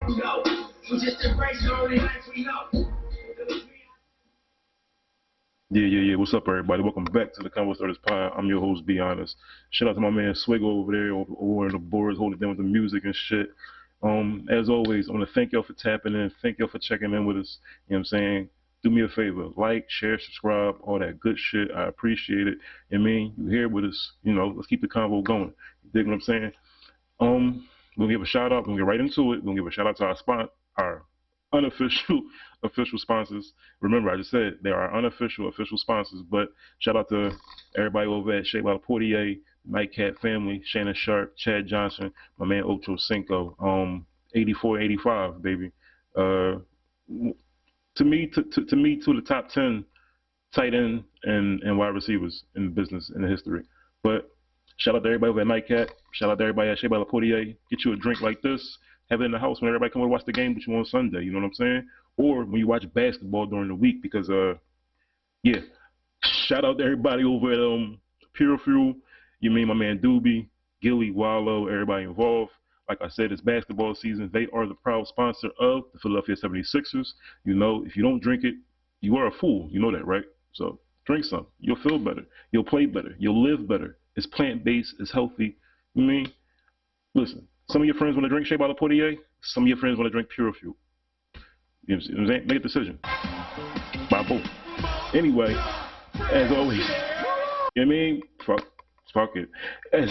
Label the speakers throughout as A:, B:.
A: No, we just embrace the only life we know.
B: Yeah. What's up, everybody? Welcome back to the Convo Starters Pod. I'm your host, Be Honest. Shout out to my man Swiggo over there, over in the boards, holding down with the music and shit. As always, I want to thank y'all for tapping in. Thank y'all for checking in with us. You know what I'm saying? Do me a favor, like, share, subscribe, all that good shit. I appreciate it. I mean, you here with us. You know, let's keep the convo going. You dig what I'm saying? We'll give a shout out. We'll get right into it. We'll give a shout out to our unofficial official sponsors. Remember, I just said they are unofficial official sponsors, but shout out to everybody over at Shea by the Portier, Nightcat family, Shannon Sharp, Chad Johnson, my man Ocho Cinco, 84-85, baby. Uh, to me, two of the top 10 tight end and wide receivers in the business in the history. But shout out to everybody over at Nightcat. Shout out to everybody at Shea by the Portier. Get you a drink like this. Have it in the house when everybody come and watch the game with you on Sunday. You know what I'm saying? Or when you watch basketball during the week. Because yeah. Shout out to everybody over at Pure Fuel. You mean my man Doobie, Gilly, Wallow, everybody involved. Like I said, it's basketball season. They are the proud sponsor of the Philadelphia 76ers. You know, if you don't drink it, you are a fool. You know that, right? So drink some. You'll feel better. You'll play better. You'll live better. It's plant-based. It's healthy. You mean? Listen, some of your friends want to drink Shea by the Portier. Some of your friends want to drink Pure Fuel. You know what I'm saying? Make a decision. Buy both. Anyway, as always, you know what I mean? Fuck it. As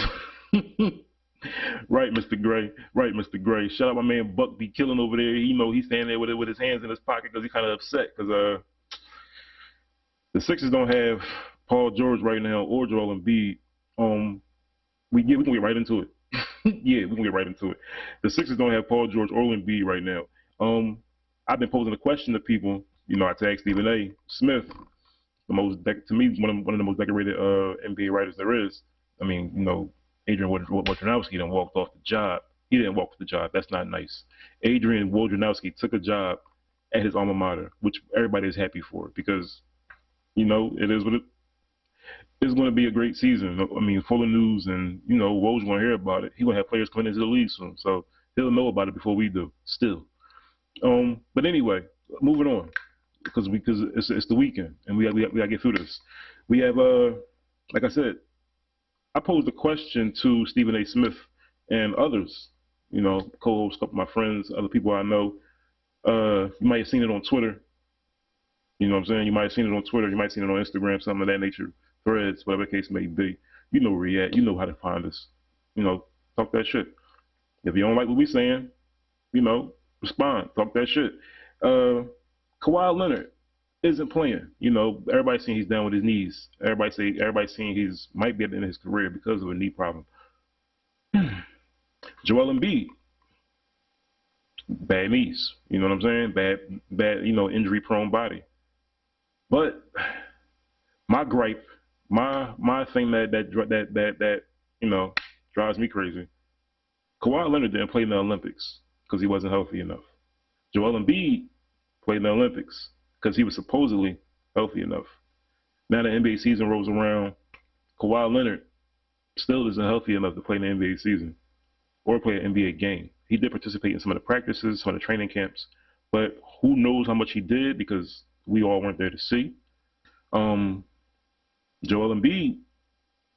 B: right, Mr. Gray. Right, Mr. Gray. Shout out my man Buck be killing over there. You know he's standing there with his hands in his pocket because he's kind of upset because the Sixers don't have Paul George right now or Joel Embiid. We can get right into it. Yeah, we can get right into it. The Sixers don't have Paul George or Embiid right now. I've been posing a question to people. You know, I tagged Stephen A. Smith, to me one of the most decorated NBA writers there is. I mean, you know, Adrian Wojnarowski done walked off the job. He didn't walk off the job. That's not nice. Adrian Wojnarowski took a job at his alma mater, which everybody is happy for because, you know, it is what it is. Going to be a great season. I mean, full of news, and you know, Woj going to hear about it. He going to have players coming into the league soon, so he'll know about it before we do. Still, but anyway, moving on because it's the weekend and we gotta get through this. We have like I said, I posed a question to Stephen A. Smith and others, you know, co-hosts, a couple of my friends, other people I know. You might have seen it on Twitter. You know what I'm saying? You might have seen it on Twitter. You might have seen it on Instagram, something of that nature, Threads, whatever the case may be. You know where we at. You know how to find us. You know, talk that shit. If you don't like what we saying, you know, respond. Talk that shit. Kawhi Leonard isn't playing. You know, everybody's saying he's down with his knees. Everybody's saying he's might be at the end of his career because of a knee problem. Joel Embiid, bad knees. You know what I'm saying? Bad. You know, injury-prone body. But my gripe, my thing that you know drives me crazy. Kawhi Leonard didn't play in the Olympics because he wasn't healthy enough. Joel Embiid played in the Olympics because he was supposedly healthy enough. Now the NBA season rolls around, Kawhi Leonard still isn't healthy enough to play in the NBA season or play an NBA game. He did participate in some of the practices, some of the training camps, but who knows how much he did because we all weren't there to see. Joel Embiid,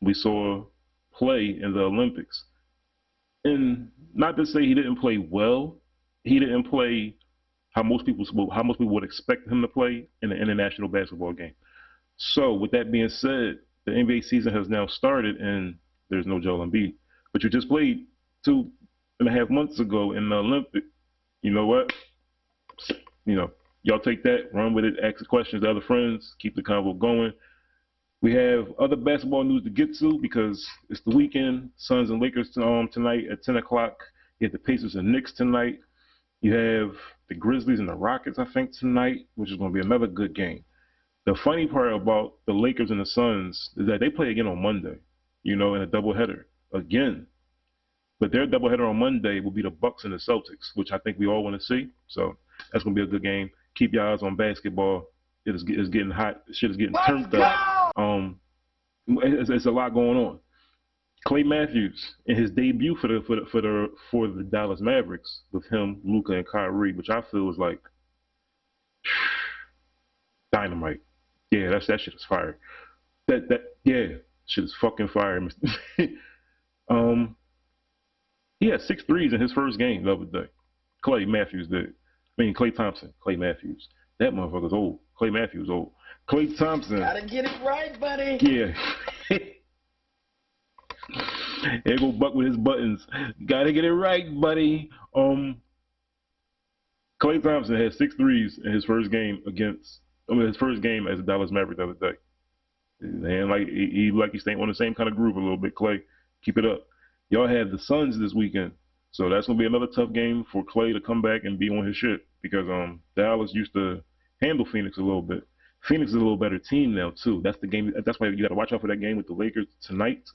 B: we saw play in the Olympics. And not to say he didn't play well, he didn't play how most people would expect him to play in an international basketball game. So with that being said, the NBA season has now started and there's no Joel Embiid. But you just played 2.5 months ago in the Olympic. You know what? You know, y'all take that, run with it, ask the questions to other friends, keep the convo going. We have other basketball news to get to because it's the weekend. Suns and Lakers tonight at 10 o'clock. You have the Pacers and Knicks tonight. You have the Grizzlies and the Rockets, I think, tonight, which is going to be another good game. The funny part about the Lakers and the Suns is that they play again on Monday, you know, in a doubleheader again. But their doubleheader on Monday will be the Bucks and the Celtics, which I think we all want to see. So that's going to be a good game. Keep your eyes on basketball. It's getting hot. Shit is getting turned up. It's a lot going on. Clay Matthews in his debut for the Dallas Mavericks with him, Luka, and Kyrie, which I feel was like dynamite. Yeah, that shit is fire. Yeah, shit is fucking fire. um, he had 6 threes in his first game the other day. Clay Matthews did. I mean, Clay Thompson. Clay Matthews. That motherfucker's old. Clay Matthews old. Clay Thompson.
A: Gotta get it right, buddy.
B: Yeah. There go Buck with his buttons. Gotta get it right, buddy. Clay Thompson had 6 threes in his first game his first game as a Dallas Maverick the other day. And like he's staying on the same kind of groove a little bit. Clay, keep it up. Y'all have the Suns this weekend, so that's gonna be another tough game for Clay to come back and be on his shit because Dallas used to handle Phoenix a little bit. Phoenix is a little better team now too. That's the game. That's why you got to watch out for that game with the Lakers tonight,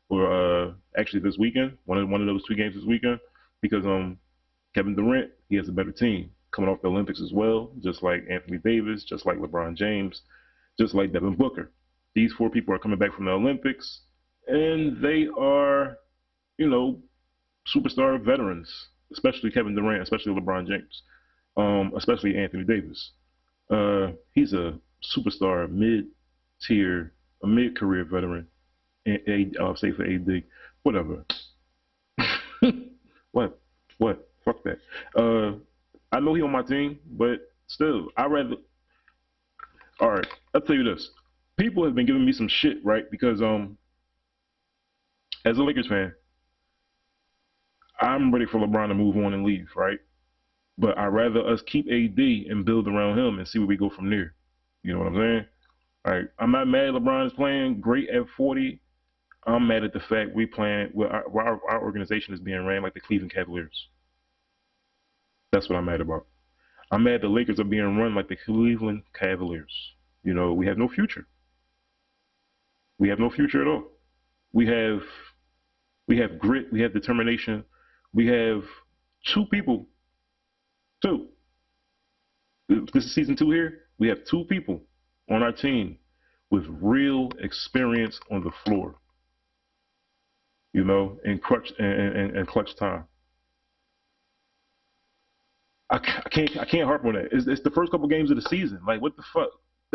B: or actually this weekend. One of those 2 games this weekend, because Kevin Durant, he has a better team coming off the Olympics as well, just like Anthony Davis, just like LeBron James, just like Devin Booker. These 4 people are coming back from the Olympics, and they are, superstar veterans, especially Kevin Durant, especially LeBron James, especially Anthony Davis. He's a superstar, a mid-career veteran. I'll say for AD, whatever. What? Fuck that. I know he on my team, but still, I'd rather. All right, I'll tell you this. People have been giving me some shit, right? Because as a Lakers fan, I'm ready for LeBron to move on and leave, right? But I'd rather us keep AD and build around him and see where we go from there. You know what I'm saying? All right, I'm not mad LeBron is playing great at 40. I'm mad at the fact we playing where our organization is being ran like the Cleveland Cavaliers. That's what I'm mad about. I'm mad the Lakers are being run like the Cleveland Cavaliers. We have no future. We have no future at all. We have grit. We have determination. We have 2 people. 2. This is season 2 here. We have 2 people on our team with real experience on the floor. In clutch time. I can't harp on that. It's the first couple games of the season. Like, what the fuck?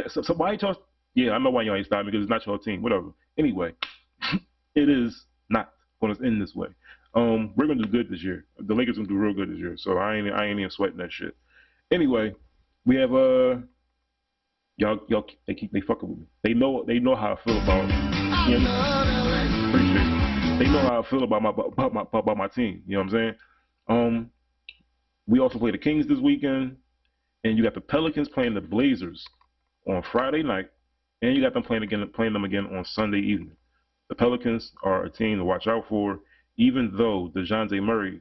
B: So why y'all? Yeah, I know why y'all ain't stopping because it's not your team. Whatever. Anyway, it is not going to end this way. We're gonna do good this year. The Lakers gonna do real good this year. So I ain't even sweating that shit. Anyway, we have y'all they fucking with me. They know how I feel about. Appreciate it. They know how I feel about my team. You know what I'm saying? We also play the Kings this weekend, and you got the Pelicans playing the Blazers on Friday night, and you got them playing them again on Sunday evening. The Pelicans are a team to watch out for, even though DeJounte Murray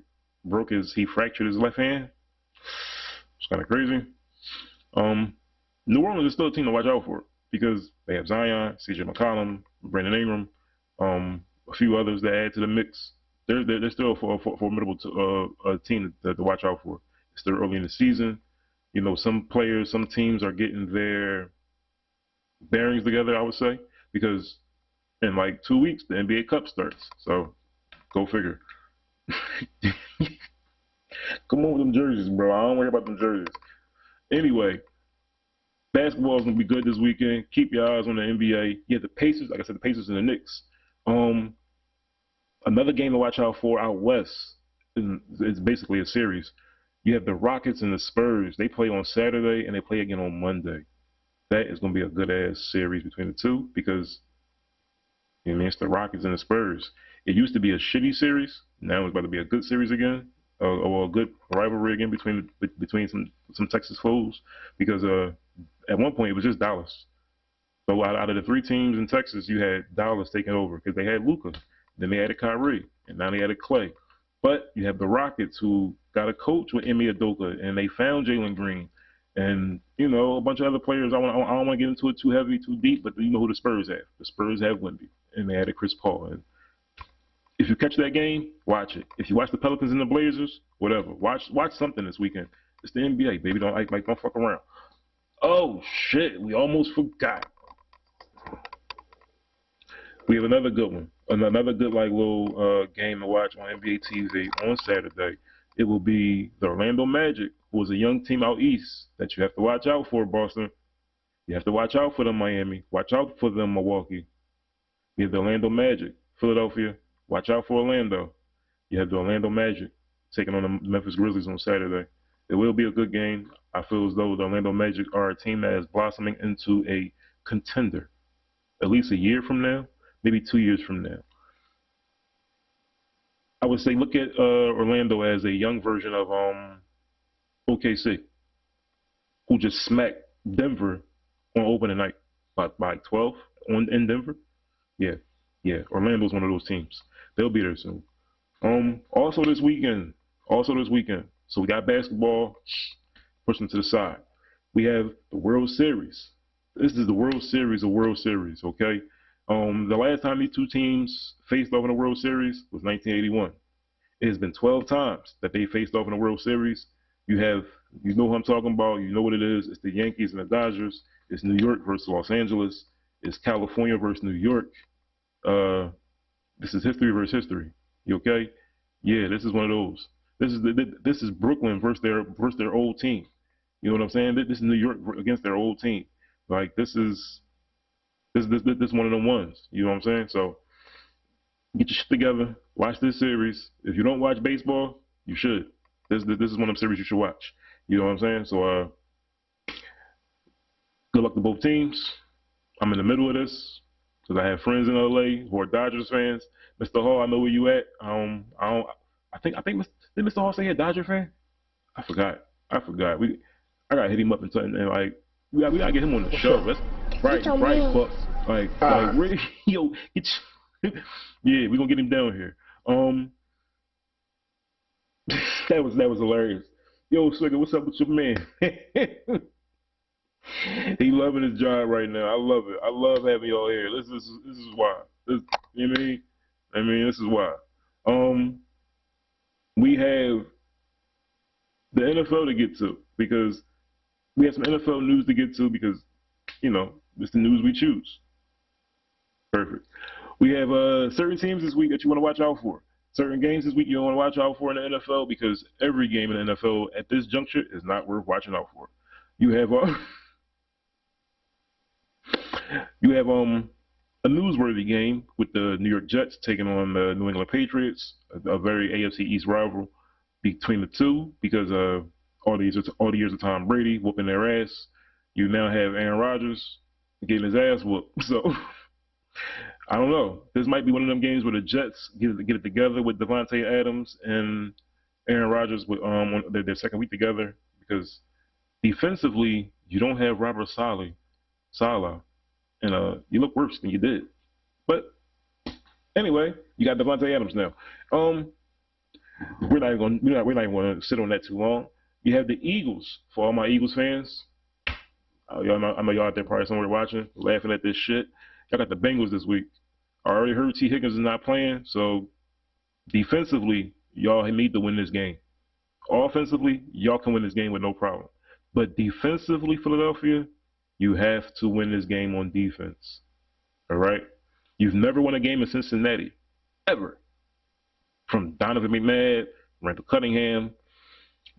B: he fractured his left hand. It's kind of crazy. New Orleans is still a team to watch out for because they have Zion, CJ McCollum, Brandon Ingram, a few others that add to the mix. They're still a formidable team to watch out for. It's still early in the season. Some players, some teams are getting their bearings together, I would say, because in like 2 weeks, the NBA Cup starts. So go figure. Come on with them jerseys, bro. I don't worry about them jerseys. Anyway, basketball is going to be good this weekend. Keep your eyes on the NBA. Yeah, the Pacers, like I said, the Pacers and the Knicks. Another game to watch out for out west is basically a series. You have the Rockets and the Spurs. They play on Saturday and they play again on Monday. That is going to be a good-ass series between the two because, it's the Rockets and the Spurs. It used to be a shitty series. Now it's about to be a good series again, or a good rivalry again between some Texas foes because at one point it was just Dallas. So out of the 3 teams in Texas, you had Dallas taking over because they had Luka. Then they added Kyrie, and now they added Clay. But you have the Rockets who got a coach with Ime Udoka, and they found Jalen Green, and a bunch of other players. I don't want to get into it too heavy, too deep, but you know who the Spurs have. The Spurs have Wemby, and they added Chris Paul. And if you catch that game, watch it. If you watch the Pelicans and the Blazers, whatever, watch something this weekend. It's the NBA, baby. Don't fuck around. Oh shit, we almost forgot. We have another good one. another good like little game to watch on NBA TV on Saturday. It will be the Orlando Magic, who is a young team out east that you have to watch out for. Boston, you have to watch out for them. Miami, watch out for them. Milwaukee, you have the Orlando Magic. Philadelphia, watch out for Orlando. You have the Orlando Magic taking on the Memphis Grizzlies on Saturday. It will be a good game. I feel as though the Orlando Magic are a team that is blossoming into a contender at least a year from now, maybe 2 years from now. I would say look at Orlando as a young version of OKC, who just smacked Denver on opening night by 12 in Denver. Yeah, yeah. Orlando's one of those teams. They'll be there soon. Also this weekend. So we got basketball pushing to the side. We have the World Series. This is the World Series of World Series, okay? The last time these two teams faced off in the World Series was 1981. It has been 12 times that they faced off in the World Series. You know who I'm talking about. You know what it is. It's the Yankees and the Dodgers. It's New York versus Los Angeles. It's California versus New York. This is history versus history. You okay? Yeah, this is one of those. This is Brooklyn versus their old team. You know what I'm saying? This is New York against their old team. Like this one of them ones. You know what I'm saying? So get your shit together. Watch this series. If you don't watch baseball, you should. This is one of them series you should watch. You know what I'm saying? So good luck to both teams. I'm in the middle of this because I have friends in LA who are Dodgers fans. Mr. Hall, I know where you at. I think did Mr. Hall say he a Dodger fan? I forgot. I gotta hit him up and like we gotta get him on the show. That's right, but like really, yo, yeah, we gonna get him down here. That was hilarious. Yo, Swigger, what's up with your man? He loving his job right now. I love it. I love having y'all here. This is why. You know what I mean? This is why. We have the NFL to get to because we have some NFL news to get to because, it's the news we choose. Perfect. We have certain teams this week that you want to watch out for. Certain games this week you want to watch out for in the NFL because every game in the NFL at this juncture is not worth watching out for. You have a newsworthy game with the New York Jets taking on the New England Patriots, a very AFC East rival between the two because all the years of Tom Brady whooping their ass. You now have Aaron Rodgers getting his ass whooped. So I don't know. This might be one of them games where the Jets get it together with Devontae Adams and Aaron Rodgers with on their second week together because defensively you don't have Robert Saleh, and you look worse than you did. But anyway, you got Devontae Adams now. We're not even going to sit on that too long. You have the Eagles. For all my Eagles fans, I know y'all out there probably somewhere watching, laughing at this shit. Y'all got the Bengals this week. I already heard T. Higgins is not playing, so defensively, y'all need to win this game. Offensively, y'all can win this game with no problem. But defensively, Philadelphia, you have to win this game on defense. All right? You've never won a game in Cincinnati, ever. From Donovan McNabb, Randall Cunningham,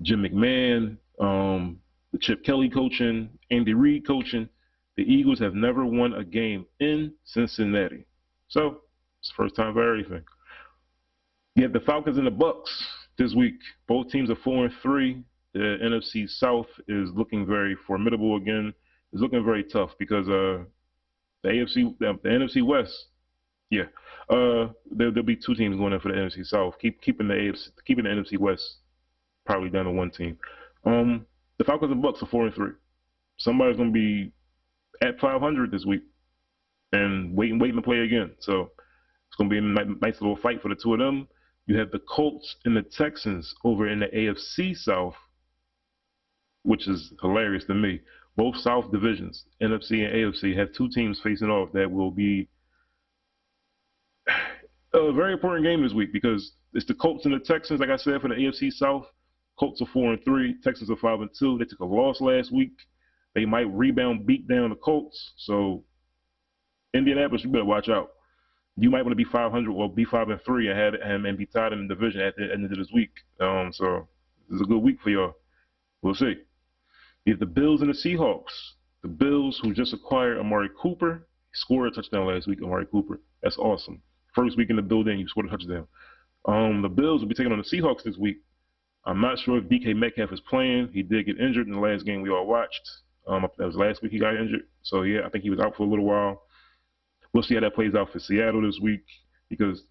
B: Jim McMahon, the Chip Kelly coaching, Andy Reid coaching, the Eagles have never won a game in Cincinnati. So it's the first time for everything. You have the Falcons and the Bucks this week. Both teams are 4-3. The NFC South is looking very formidable again. It's looking very tough because the NFC West, yeah, there'll be two teams going in for the NFC South. Keeping the NFC West probably down to one team. The Falcons and Bucks are 4-3. Somebody's gonna be at 500 this week and waiting to play again. So it's gonna be a nice little fight for the two of them. You have the Colts and the Texans over in the AFC South, which is hilarious to me. Both South divisions, NFC and AFC, have two teams facing off that will be a very important game this week because it's the Colts and the Texans, like I said, for the AFC South. Colts are 4-3, Texans are 5-2. They took a loss last week. They might rebound, beat down the Colts. So Indianapolis, you better watch out. you might want to be 500 or be 5-3 and have him and be tied in the division at the end of this week. So this is a good week for y'all. We'll see. You have the Bills and the Seahawks. The Bills, who just acquired Amari Cooper, scored a touchdown last week. Amari Cooper, that's awesome. First week in the building, you scored a touchdown. The Bills will be taking on the Seahawks this week. I'm not sure if DK Metcalf is playing. He did get injured in the last game we all watched. That was last week he got injured. So yeah, I think he was out for a little while. We'll see how that plays out for Seattle this week, because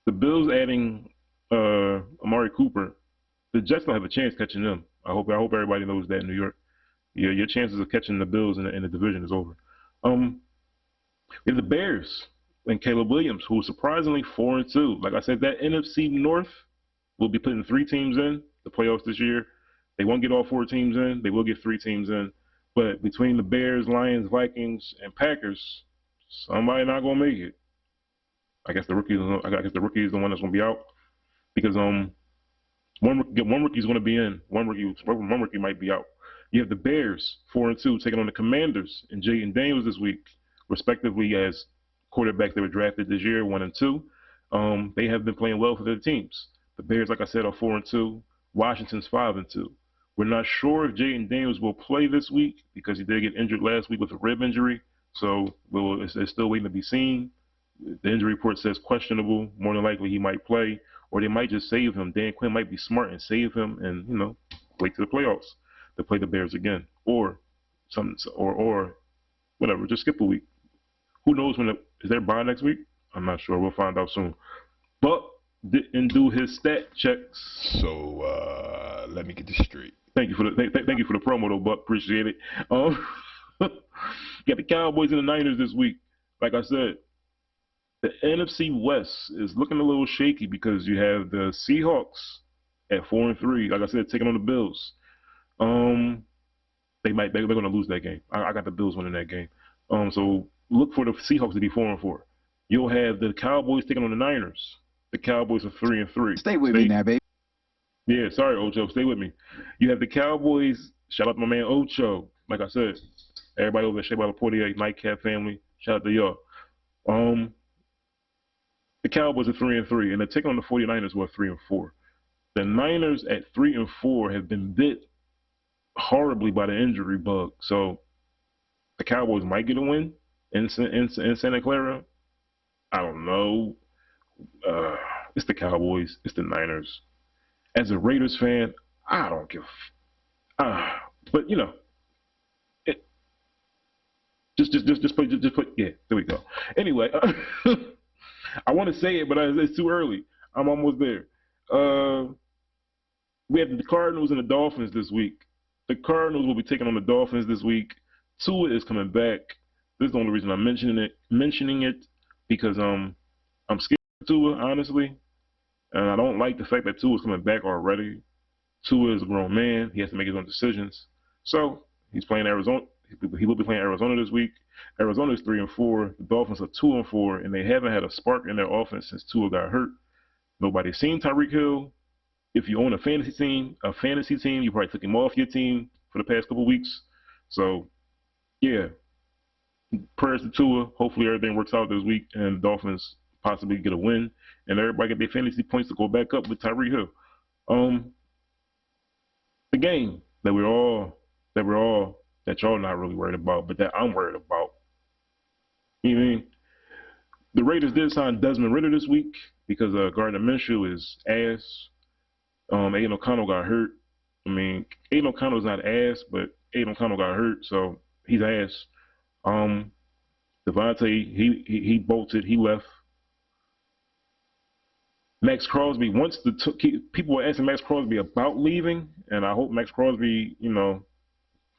B: the Bills adding Amari Cooper, the Jets don't have a chance catching them. I hope everybody knows that in New York. Yeah, your chances of catching the Bills in the division is over. We have the Bears and Caleb Williams, who is surprisingly 4-2. Like I said, that NFC North will be putting 3 teams in the playoffs this year. They won't get all 4 teams in. They will get 3 teams in. But between the Bears, Lions, Vikings, and Packers, somebody not gonna make it. I guess the rookie is the one that's gonna be out, because one rookie is gonna be in. One rookie might be out. You have the Bears 4-2 taking on the Commanders and Jaden Daniels this week, respectively, as quarterbacks that were drafted this year, 1 and 2. They have been playing well for their teams. The Bears, like I said, are 4-2. Washington's 5-2. We're not sure if Jaden Daniels will play this week, because he did get injured last week with a rib injury. So it's still waiting to be seen. The injury report says questionable. More than likely he might play, or they might just save him. Dan Quinn might be smart and save him, and wait to the playoffs to play the Bears again, or whatever. Just skip a week. Who knows is there a bye next week? I'm not sure. We'll find out soon. But didn't do his stat checks.
C: So let me get this straight.
B: Thank you for the promo though, Buck. Appreciate it. Got the Cowboys and the Niners this week. Like I said, the NFC West is looking a little shaky, because you have the Seahawks at 4-3. Like I said, taking on the Bills. They're going to lose that game. I got the Bills winning that game. So look for the Seahawks to be 4-4. You'll have the Cowboys taking on the Niners. The Cowboys are 3-3.
D: Stay with me now, baby.
B: Yeah, sorry, Ocho. Stay with me. You have the Cowboys. Shout out to my man Ocho. Like I said, everybody over at Shea by the Portier, Nightcap family. Shout out to y'all. The Cowboys are 3-3, and they're taking on the 49ers, who are 3-4. The Niners at 3-4 have been bit horribly by the injury bug. So the Cowboys might get a win in Santa Clara. I don't know. It's the Cowboys. It's the Niners. As a Raiders fan, I don't give. But just put. Yeah, there we go. Anyway, I want to say it, but it's too early. I'm almost there. We have the Cardinals and the Dolphins this week. The Cardinals will be taking on the Dolphins this week. Tua is coming back. This is the only reason I'm mentioning it, because I'm scared of Tua, honestly. And I don't like the fact that Tua is coming back already. Tua is a grown man. He has to make his own decisions. So he's playing Arizona. He will be playing Arizona this week. Arizona is 3-4. The Dolphins are 2-4, and they haven't had a spark in their offense since Tua got hurt. Nobody's seen Tyreek Hill. If you own a fantasy team, you probably took him off your team for the past couple weeks. So, yeah, prayers to Tua. Hopefully everything works out this week, and the Dolphins possibly get a win, and everybody get their fantasy points to go back up with Tyreek Hill. The game that y'all not really worried about, but that I'm worried about. You know what I mean? The Raiders did sign Desmond Ridder this week, because Gardner Minshew is ass. Aiden O'Connell got hurt. I mean, Aiden O'Connell's not ass, but Aiden O'Connell got hurt, so he's ass. Devontae, he bolted, he left. Max Crosby, people were asking Max Crosby about leaving, and I hope Max Crosby,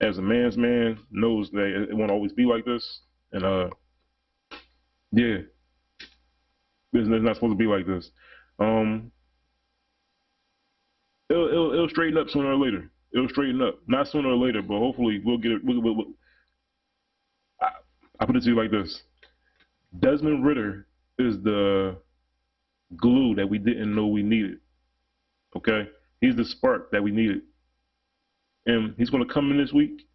B: as a man's man, knows that it won't always be like this. And yeah, it's not supposed to be like this. It'll straighten up sooner or later. It'll straighten up, not sooner or later, but hopefully we'll get it. I put it to you like this: Desmond Ridder is the glue that we didn't know we needed. Okay, he's the spark that we needed, and he's going to come in this week,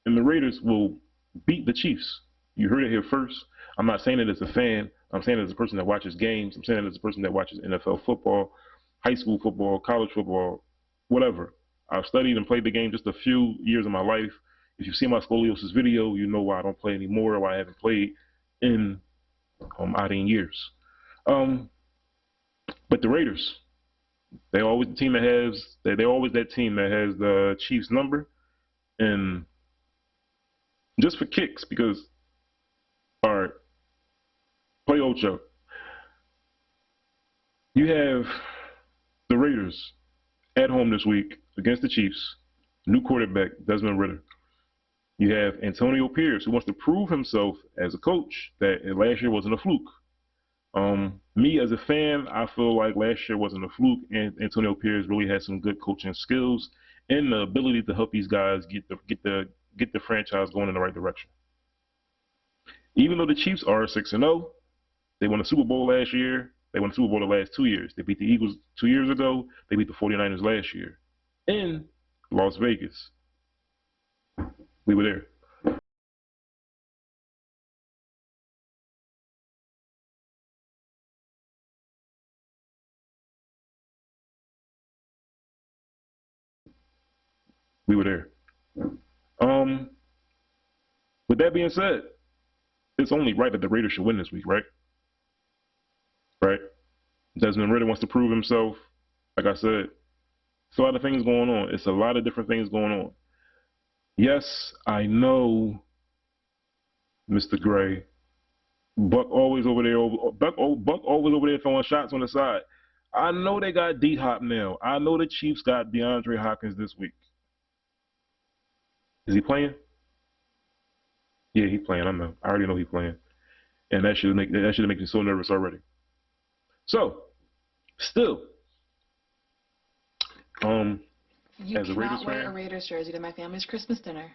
B: and the Raiders will beat the Chiefs. You heard it here first. I'm not saying it as a fan. I'm saying it as a person that watches games. I'm saying it as a person that watches NFL football, high school football, college football, whatever. I've studied and played the game just a few years of my life. If you see my scoliosis video, you know why I don't play anymore, or why I haven't played in odd years. But the Raiders, they're always the team that has. They're always that team that has the Chiefs number, and just for kicks, because all right, play Ocho. You have the Raiders at home this week against the Chiefs. New quarterback Desmond Ridder. You have Antonio Pierce, who wants to prove himself as a coach that last year wasn't a fluke. Me as a fan, I feel like last year wasn't a fluke, and Antonio Pierce really had some good coaching skills and the ability to help these guys get the franchise going in the right direction. Even though the Chiefs are 6-0, they won a Super Bowl last year. They won the Super Bowl the last 2 years. They beat the Eagles 2 years ago. They beat the 49ers last year in Las Vegas. We were there. We were there. With that being said, it's only right that the Raiders should win this week, right? Right? Desmond Ridder wants to prove himself. Like I said, it's a lot of things going on. It's a lot of different things going on. Yes, I know, Mr. Gray. Buck always over there. Buck always over there throwing shots on the side. I know they got D-Hop now. I know the Chiefs got DeAndre Hopkins this week. Is he playing? Yeah, he's playing. I know. I already know he's playing, and that should make me so nervous already. So, still,
D: you
B: as a Raiders
D: cannot wear
B: fan,
D: a Raiders jersey to my family's Christmas dinner.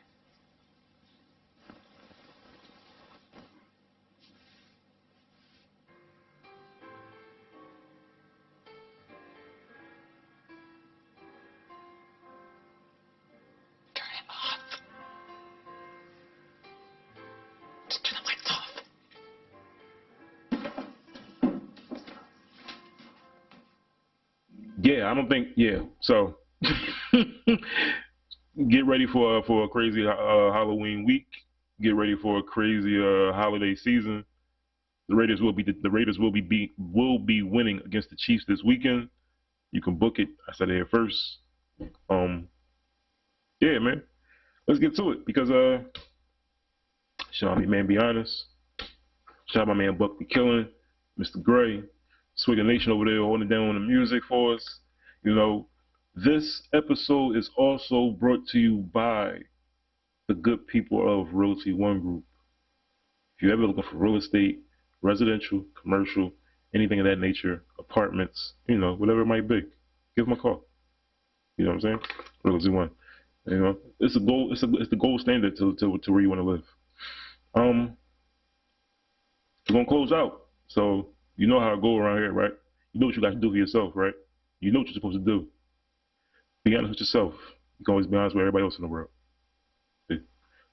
D: Turn it off. Just turn the lights off.
B: yeah, I don't think. Yeah, so get ready for a crazy Halloween week. Get ready for a crazy holiday season. The Raiders will be winning against the Chiefs this weekend. You can book it. I said it here first. Yeah, man. Let's get to it because shout out man, be honest. Shout out my man Buck be killing, Mr. Gray, Swigger Nation over there holding down on the music for us. You know, this episode is also brought to you by the good people of Realty One Group. If you're ever looking for real estate, residential, commercial, anything of that nature, apartments, you know, whatever it might be, give them a call. You know what I'm saying? Realty One. You know, it's the gold standard to where you want to live. We're gonna close out. So you know how I go around here, right? You know what you got to do for yourself, right? You know what you're supposed to do. Be honest with yourself. You can always be honest with everybody else in the world. See?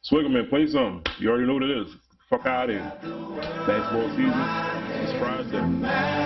B: Swigger, man, play something. You already know what it is. Fuck out of here. Basketball season. It's Friday.